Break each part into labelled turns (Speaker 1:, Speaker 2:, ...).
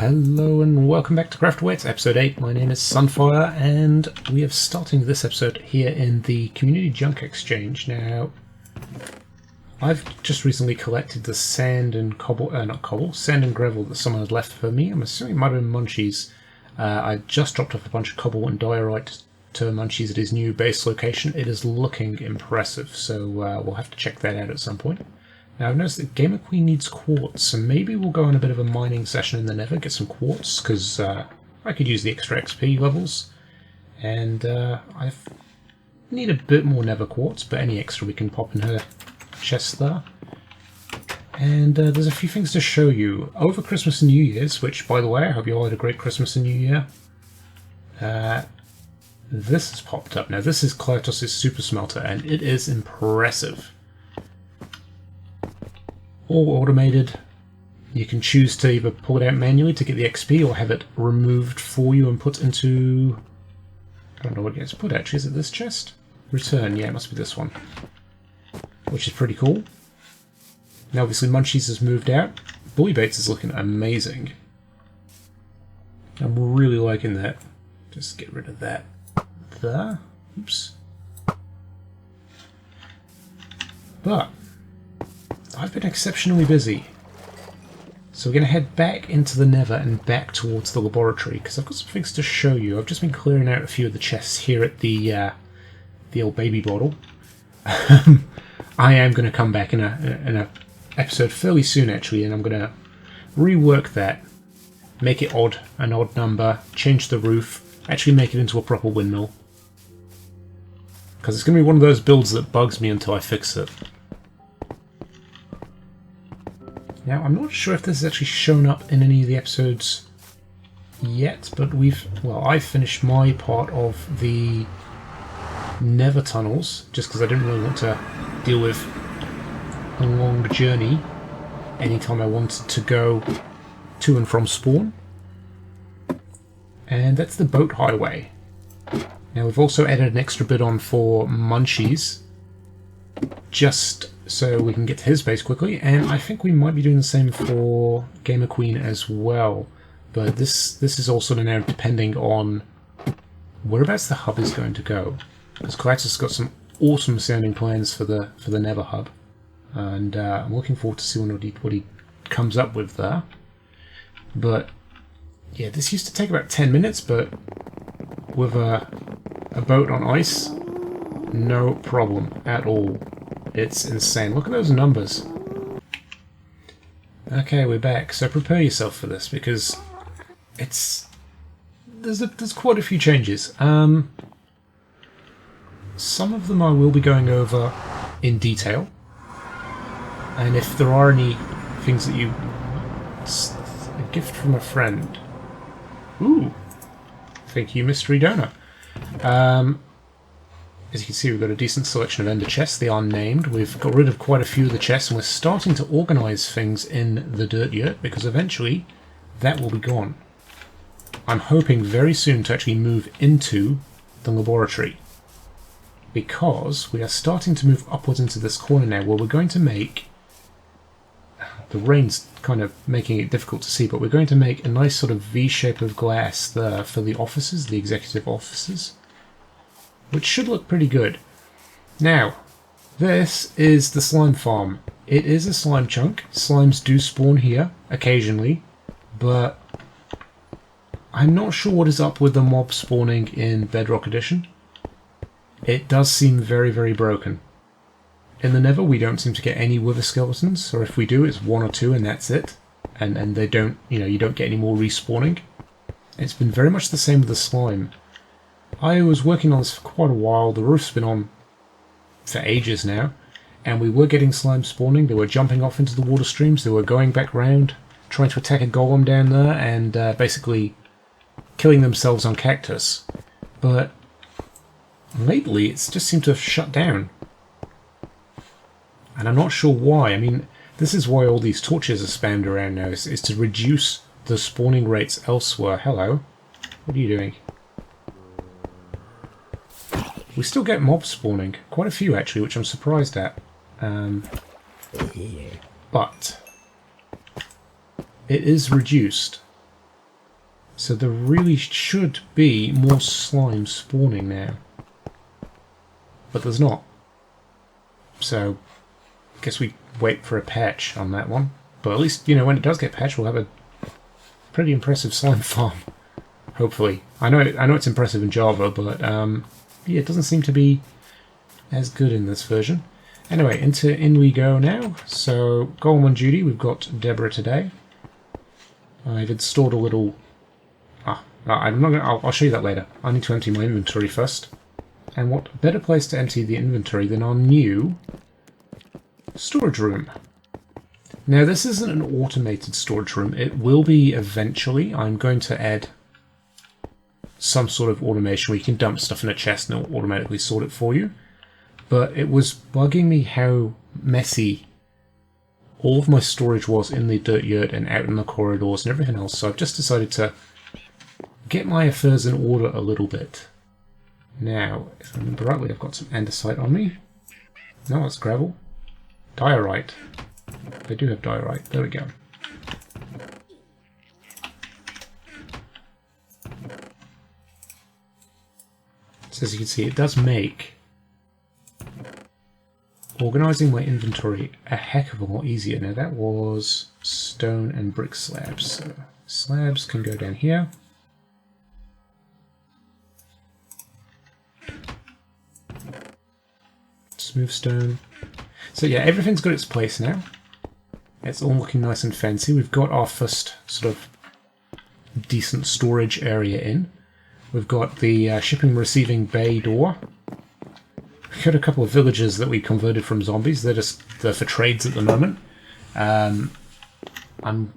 Speaker 1: Hello and welcome back to Craftaway. It's episode 8. My name is Sunfire and we are starting this episode here in the Community Junk Exchange. Now, I've just recently collected the sand and sand and gravel that someone had left for me. I'm assuming it might have been Munchies. I just dropped off a bunch of cobble and diorite to Munchies at his new base location. It is looking impressive, so we'll have to check that out at some point. Now I've noticed that Gamer Queen needs quartz, so maybe we'll go on a bit of a mining session in the Nether, get some quartz, because I could use the extra XP levels, and I need a bit more Nether quartz, but any extra we can pop in her chest there. And there's a few things to show you. Over Christmas and New Year's, which, by the way, I hope you all had a great Christmas and New Year, this has popped up. Now this is Craftaway's Super Smelter, and it is impressive. All automated. You can choose to either pull it out manually to get the XP or have it removed for you and put into... I don't know what it gets put actually. Is it this chest? Return, yeah, it must be this one. Which is pretty cool. Now obviously Munchies has moved out. Bully Baits is looking amazing. I'm really liking that. Just get rid of that there. Oops. But I've been exceptionally busy, so we're going to head back into the Nether and back towards the laboratory, because I've got some things to show you. I've just been clearing out a few of the chests here at the old baby bottle. I am going to come back in a episode fairly soon, actually, and I'm going to rework that, make it an odd number, change the roof, actually make it into a proper windmill, because it's going to be one of those builds that bugs me until I fix it. Now, I'm not sure if this has actually shown up in any of the episodes yet, but I've finished my part of the Nether tunnels, just because I didn't really want to deal with a long journey anytime I wanted to go to and from spawn. And that's the boat highway. Now, we've also added an extra bit on for Munchies, just so we can get to his base quickly, and I think we might be doing the same for Gamer Queen as well. But this is also now depending on whereabouts the hub is going to go, because Craftaway's got some awesome sounding plans for the Nether hub, and I'm looking forward to seeing what he comes up with there. But yeah, this used to take about 10 minutes, but with a boat on ice, no problem at all. It's insane. Look at those numbers. Okay, we're back. So prepare yourself for this, because there's quite a few changes. Some of them I will be going over in detail, and if there are any things that a gift from a friend. Ooh, thank you, mystery donor. As you can see, we've got a decent selection of ender chests. They are named. We've got rid of quite a few of the chests, and we're starting to organise things in the dirt yurt, because eventually that will be gone. I'm hoping very soon to actually move into the laboratory, because we are starting to move upwards into this corner now, where we're going to make... The rain's kind of making it difficult to see, but we're going to make a nice sort of V shape of glass there for the offices, the executive offices, which should look pretty good. Now, this is the slime farm. It is a slime chunk. Slimes do spawn here occasionally, but I'm not sure what is up with the mob spawning in Bedrock Edition. It does seem very, very broken. In the Nether, we don't seem to get any wither skeletons, or if we do, it's one or two and that's it. And they don't, you don't get any more respawning. It's been very much the same with the slime. I was working on this for quite a while. The roof's been on for ages now, and we were getting slime spawning. They were jumping off into the water streams. They were going back round, trying to attack a golem down there, and basically killing themselves on cactus. But lately, it's just seemed to have shut down. And I'm not sure why. I mean, this is why all these torches are spammed around now, is to reduce the spawning rates elsewhere. Hello. What are you doing? We still get mobs spawning. Quite a few, actually, which I'm surprised at. But it is reduced So there really should be more slime spawning now. But there's not. So I guess we wait for a patch on that one. But at least, you know, when it does get patched, we'll have a pretty impressive slime farm. Hopefully. I know it's impressive in Java, but yeah, it doesn't seem to be as good in this version. Anyway, in we go now. So, Golem on duty, we've got Deborah today. I've installed a little... I'm not gonna, I'll show you that later. I need to empty my inventory first. And what better place to empty the inventory than our new storage room. Now, this isn't an automated storage room. It will be eventually. I'm going to add some sort of automation where you can dump stuff in a chest and it'll automatically sort it for you. But it was bugging me how messy all of my storage was in the dirt yurt and out in the corridors and everything else. So I've just decided to get my affairs in order a little bit. Now, if I remember rightly, I've got some andesite on me. No, that's gravel. Diorite. They do have diorite. There we go. So as you can see, it does make organising my inventory a heck of a lot easier. Now that was stone and brick slabs. So slabs can go down here. Smooth stone. So yeah, everything's got its place now. It's all looking nice and fancy. We've got our first sort of decent storage area in. We've got the shipping and receiving bay door. We've got a couple of villagers that we converted from zombies. They're for trades at the moment. I'm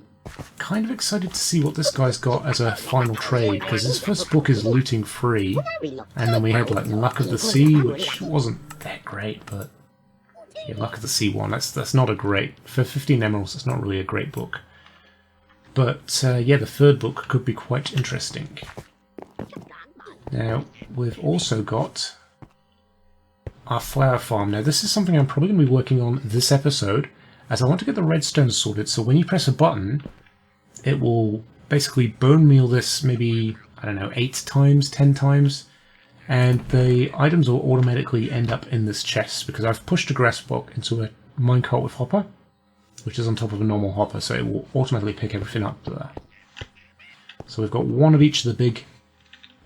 Speaker 1: kind of excited to see what this guy's got as a final trade, because his first book is looting free, and then we had like Luck of the Sea, which wasn't that great, but yeah, Luck of the Sea one, that's not a great, for 15 emeralds, it's not really a great book. But yeah, the third book could be quite interesting. Now, we've also got our flower farm. Now, this is something I'm probably going to be working on this episode, as I want to get the redstone sorted, so when you press a button, it will basically bone meal this maybe, I don't know, 8 times, 10 times, and the items will automatically end up in this chest, because I've pushed a grass block into a minecart with hopper, which is on top of a normal hopper, so it will automatically pick everything up there. So we've got one of each of the big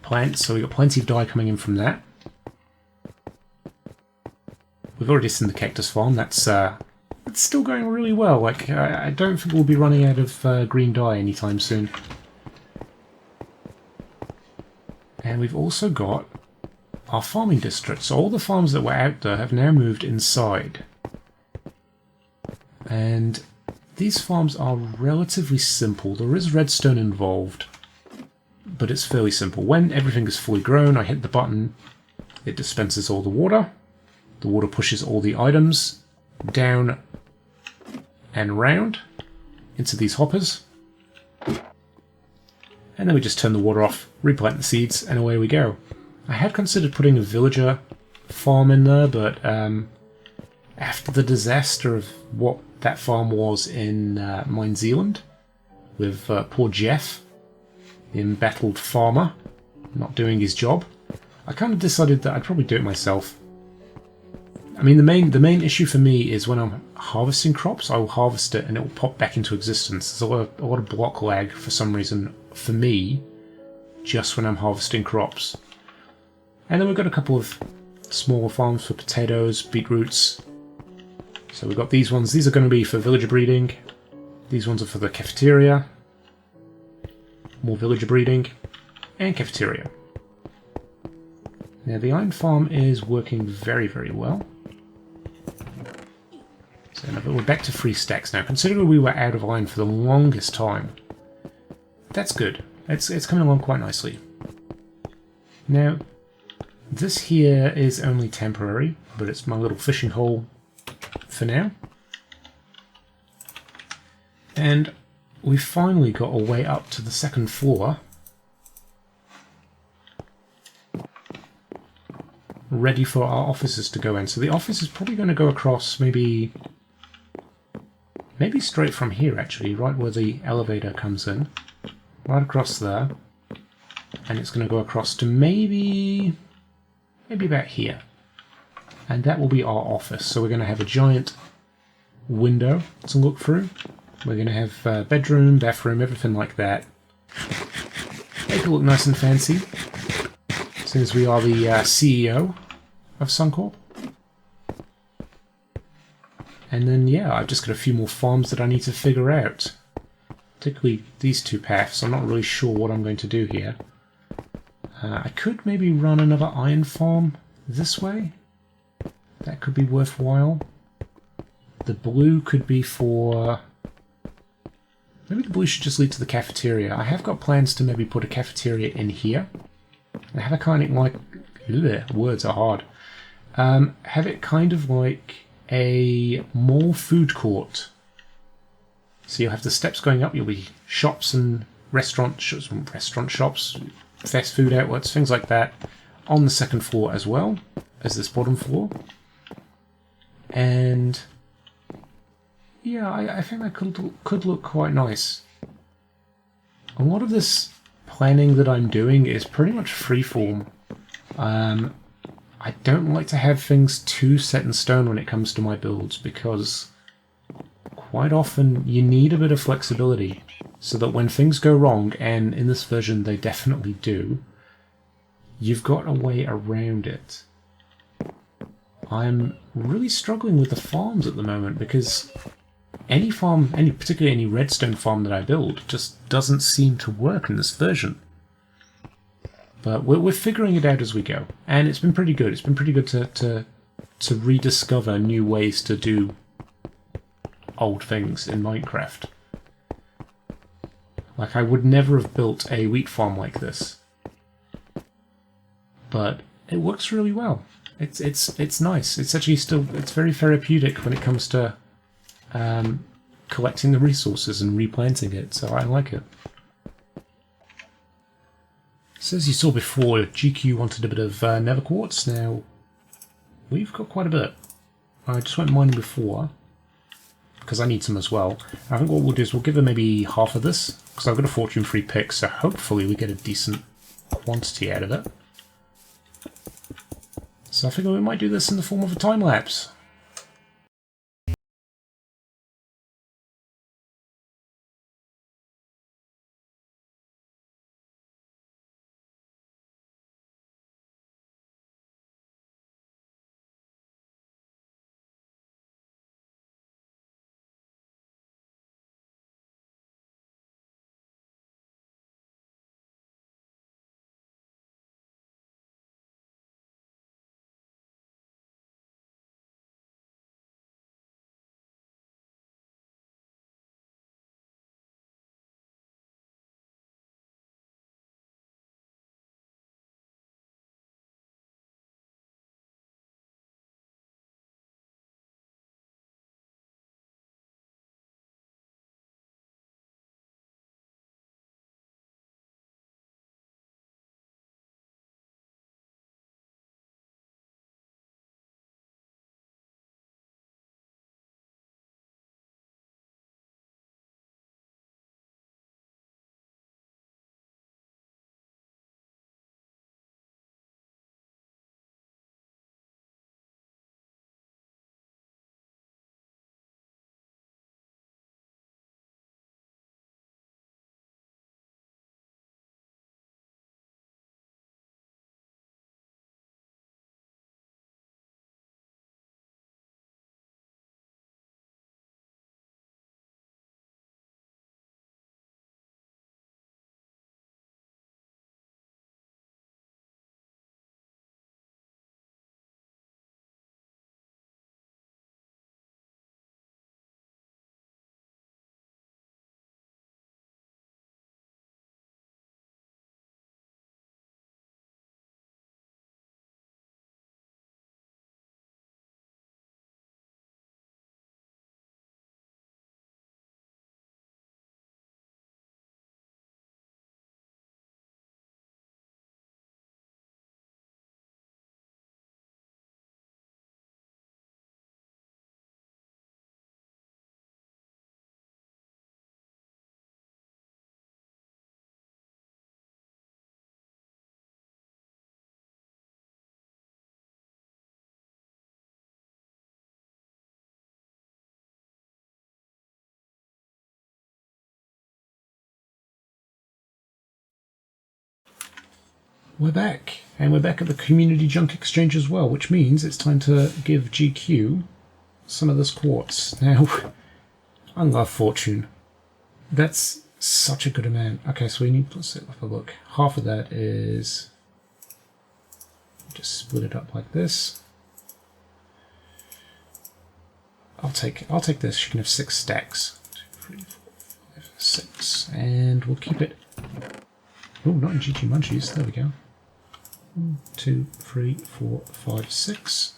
Speaker 1: plants, so we've got plenty of dye coming in from that. We've already seen the cactus farm. That's it's still going really well. Like I don't think we'll be running out of green dye anytime soon. And we've also got our farming district. So all the farms that were out there have now moved inside. And these farms are relatively simple. There is redstone involved, but it's fairly simple. When everything is fully grown, I hit the button, it dispenses all the water. The water pushes all the items down and round into these hoppers. And then we just turn the water off, replant the seeds, and away we go. I had considered putting a villager farm in there, but after the disaster of what that farm was in Mine Zealand, with poor Jeff, the embattled farmer, not doing his job, I kind of decided that I'd probably do it myself. I mean, the main issue for me is when I'm harvesting crops, I will harvest it and it will pop back into existence. There's a lot of block lag for some reason for me, just when I'm harvesting crops. And then we've got a couple of smaller farms for potatoes, beetroots. So we've got these ones. These are going to be for villager breeding. These ones are for the cafeteria. More villager breeding. And cafeteria. Now the iron farm is working very, very well. So we're back to 3 stacks now. Considering we were out of iron for the longest time, that's good. It's coming along quite nicely. Now, this here is only temporary, but it's my little fishing hole for now. And we finally got a way up to the 2nd floor, ready for our offices to go in. So the office is probably going to go across maybe straight from here, actually, right where the elevator comes in. right across there, and it's going to go across to maybe about here, and that will be our office. So we're going to have a giant window to look through. We're going to have bedroom, bathroom, everything like that. Make it look nice and fancy, since we are the CEO of Suncorp. And then, yeah, I've just got a few more farms that I need to figure out. Particularly these two paths. I'm not really sure what I'm going to do here. I could maybe run another iron farm this way. That could be worthwhile. The blue could be for... Maybe the blue should just lead to the cafeteria. I have got plans to maybe put a cafeteria in here. And have it kind of like... Ugh, words are hard. Have it kind of like a mall food court. So you'll have the steps going up, you'll be shops and restaurant shops, fast food outlets, things like that, on the second floor as well as this bottom floor. And yeah, I think that could look quite nice. A lot of this planning that I'm doing is pretty much freeform. I don't like to have things too set in stone when it comes to my builds, because quite often you need a bit of flexibility so that when things go wrong, and in this version they definitely do, you've got a way around it. I'm really struggling with the farms at the moment, because any farm, particularly any redstone farm that I build, just doesn't seem to work in this version. But we're figuring it out as we go, and it's been pretty good. It's been pretty good to rediscover new ways to do old things in Minecraft. Like, I would never have built a wheat farm like this, but it works really well. It's nice. It's actually it's very therapeutic when it comes to collecting the resources and replanting it. So I like it. So as you saw before, GQ wanted a bit of nether quartz. Now, we've got quite a bit. I just went mining before, because I need some as well. I think what we'll do is we'll give them maybe half of this, because I've got a fortune free pick, so hopefully we get a decent quantity out of it. So I figure we might do this in the form of a time lapse. We're back, and we're back at the Community Junk Exchange as well, which means it's time to give GQ some of this quartz. Now, I love Fortune. That's such a good amount. Okay, so we need, let's have a look. Half of that is, just split it up like this. I'll take this. You can have 6 stacks. 2, 3, 4, 5, 6, and we'll keep it. Oh, not in GG Munchies. There we go. 1, 2, 3, 4, 5, 6.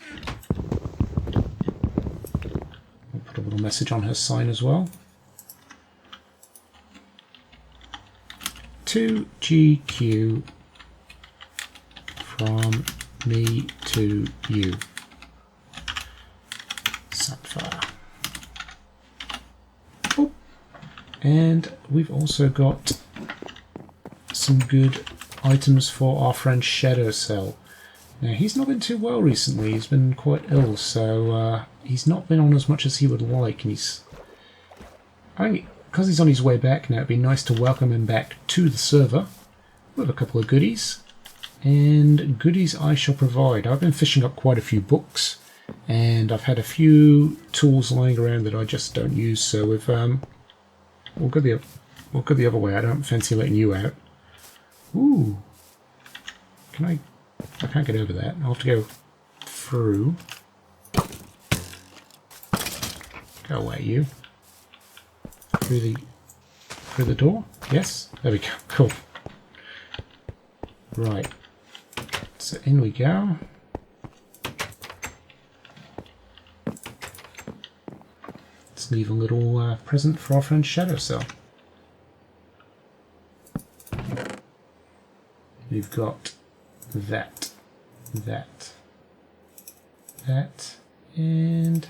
Speaker 1: We'll put a little message on her sign as well. To GQ from me to you. Sapphire. Oh. And we've also got some good items for our friend Shadow Cell. Now, he's not been too well recently. He's been quite ill, so he's not been on as much as he would like. And I think because he's on his way back now, it'd be nice to welcome him back to the server with a couple of goodies. And goodies I shall provide. I've been fishing up quite a few books, and I've had a few tools lying around that I just don't use. So we'll go the other way. I don't fancy letting you out. Ooh, I can't get over that. I'll have to go through. Go away, you. Through the door? Yes? There we go. Cool. Right. So in we go. Let's leave a little present for our friend Shadow Cell. We've got that, and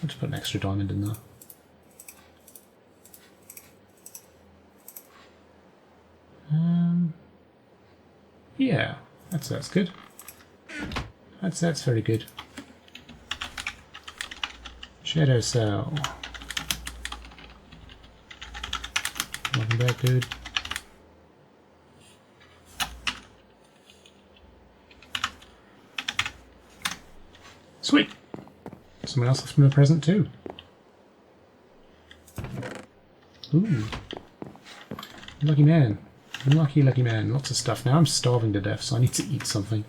Speaker 1: let's put an extra diamond in there. Yeah, that's good. That's very good. Shadow Cell. Welcome back, dude. Sweet. Someone else left me a present too. Ooh. Lucky man. Lucky man. Lots of stuff. Now I'm starving to death, so I need to eat something.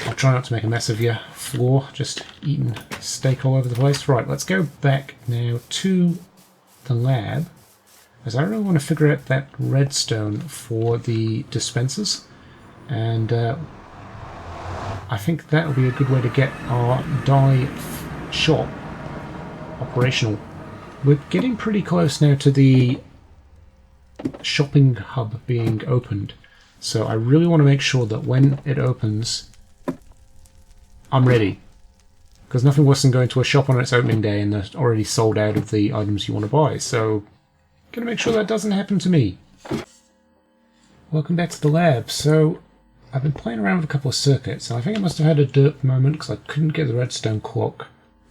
Speaker 1: I'll try not to make a mess of your floor, just eating steak all over the place. Right, let's go back now to the lab, as I really want to figure out that redstone for the dispensers, and I think that will be a good way to get our dye shop operational. We're getting pretty close now to the shopping hub being opened, so I really want to make sure that when it opens, I'm ready. Because nothing worse than going to a shop on its opening day and they're already sold out of the items you want to buy, so gotta make sure that doesn't happen to me. Welcome back to the lab. So I've been playing around with a couple of circuits, and I think I must have had a derp moment because I couldn't get the redstone clock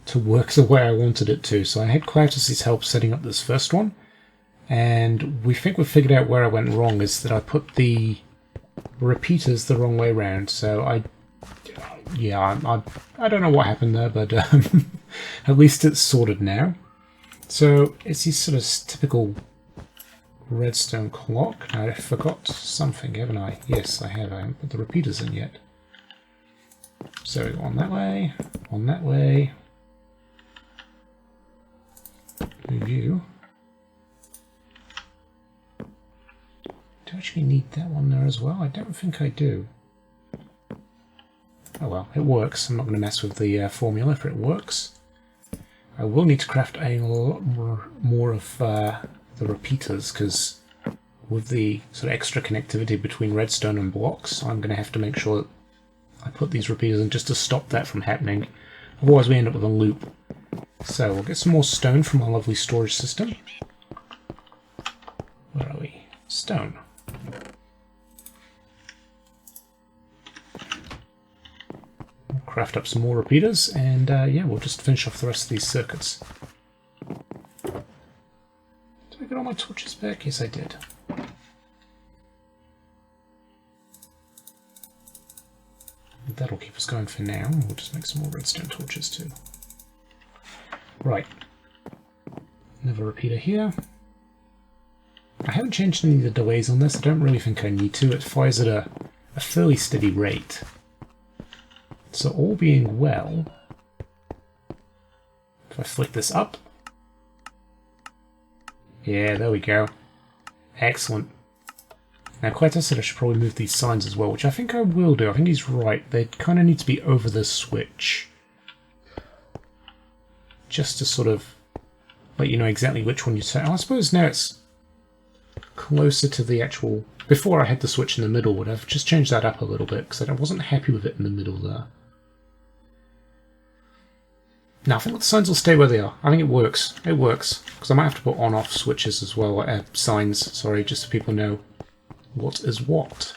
Speaker 1: to work the way I wanted it to. So I had Craftaway's help setting up this first one, and we think we've figured out where I went wrong, is that I put the repeaters the wrong way around. So I don't know what happened there, but at least it's sorted now. So it's this sort of typical redstone clock. Now, I forgot something, haven't I? Yes, I have. I haven't put the repeaters in yet. So on that way, review. Do I actually need that one there as well? I don't think I do. Oh well, it works. I'm not going to mess with the formula if it works. I will need to craft a lot more of the repeaters, because with the sort of extra connectivity between redstone and blocks, I'm going to have to make sure that I put these repeaters in just to stop that from happening. Otherwise we end up with a loop. So we'll get some more stone from our lovely storage system. Where are we? Stone. We'll craft up some more repeaters, and yeah, we'll just finish off the rest of these circuits. Did I get all my torches back? Yes, I did. That'll keep us going for now. We'll just make some more redstone torches too. Right. Another repeater here. I haven't changed any of the delays on this. I don't really think I need to. It fires at a fairly steady rate. So all being well, if I flick this up, yeah, there we go. Excellent. Now, Quetta said I should probably move these signs as well, which I think I will do. I think he's right. They kind of need to be over the switch. Just to sort of let you know exactly which one you set. I suppose now it's closer to the actual... Before I had the switch in the middle, would have just changed that up a little bit, because I wasn't happy with it in the middle there. Now, I think the signs will stay where they are. I think it works. It works. Because I might have to put on-off switches as well. Signs, sorry, just so people know what is what.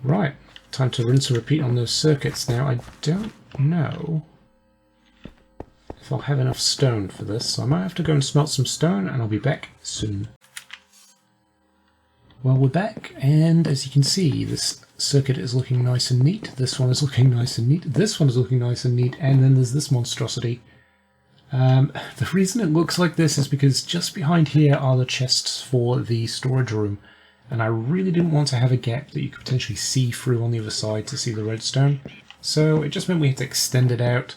Speaker 1: Right. Time to rinse and repeat on those circuits. Now, I don't know if I'll have enough stone for this, so I might have to go and smelt some stone, and I'll be back soon. Well, we're back, and as you can see, this circuit is looking nice and neat. This one is looking nice and neat. This one is looking nice and neat, and then there's this monstrosity. The reason it looks like this is because just behind here are the chests for the storage room, and I really didn't want to have a gap that you could potentially see through on the other side to see the redstone. So it just meant we had to extend it out,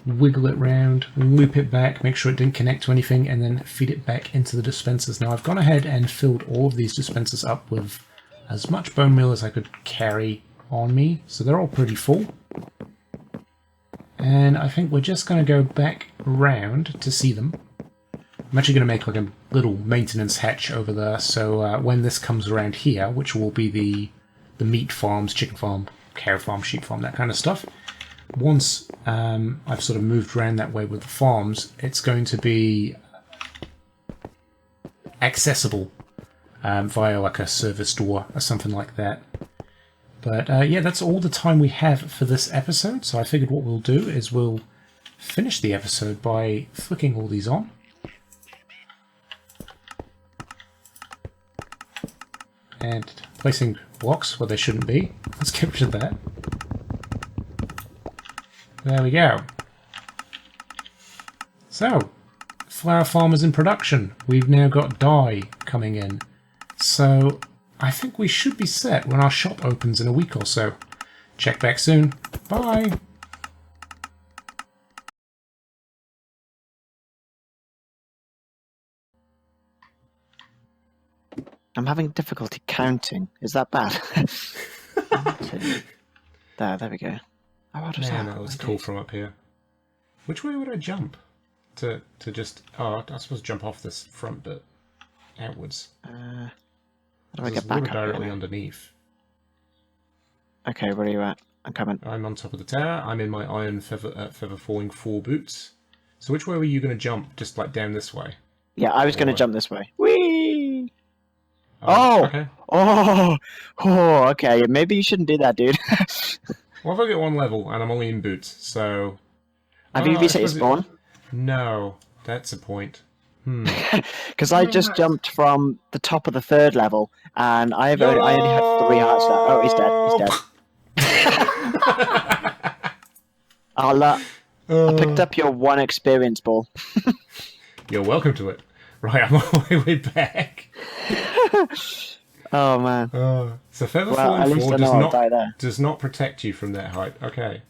Speaker 1: wiggle it round, loop it back, make sure it didn't connect to anything, and then feed it back into the dispensers. Now I've gone ahead and filled all of these dispensers up with as much bone meal as I could carry on me, so they're all pretty full. And I think we're just going to go back around to see them. I'm actually going to make like a little maintenance hatch over there, so when this comes around here, which will be the meat farms, chicken farm, cow farm, sheep farm, that kind of stuff, once I've sort of moved around that way with the farms, it's going to be accessible via like a service door or something like that. But yeah, that's all the time we have for this episode, so I figured what we'll do is we'll finish the episode by flicking all these on. And placing blocks where they shouldn't be. Let's get rid of that. There we go. So, flower farm is in production. We've now got dye coming in. So, I think we should be set when our shop opens in a week or so. Check back soon. Bye!
Speaker 2: I'm having difficulty counting. Is that bad? 1, 2. There we go. Oh, what was that?
Speaker 1: That was cool from up here. Which way would I jump? To just... Oh, I suppose jump off this front bit. Outwards.
Speaker 2: How do I get back up
Speaker 1: directly
Speaker 2: here?
Speaker 1: underneath.
Speaker 2: Okay, where are you at? I'm coming.
Speaker 1: I'm on top of the tower. I'm in my iron feather falling 4 boots. So which way were you going to jump? Just like down this way?
Speaker 2: Yeah, I was going to jump this way. Whee!
Speaker 1: Okay.
Speaker 2: Oh, okay. Maybe you shouldn't do that, dude.
Speaker 1: Well, if I get 1 level and I'm only in boots, so...
Speaker 2: Have you reset your spawn?
Speaker 1: No, that's a point.
Speaker 2: Because I just jumped from the top of the 3rd level, and I only had 3 hearts left. Oh, he's dead. I picked up your 1 experience ball.
Speaker 1: You're welcome to it. Right, I'm on my way back.
Speaker 2: Oh, man.
Speaker 1: So feather falling 4 does not protect you from that height. Okay.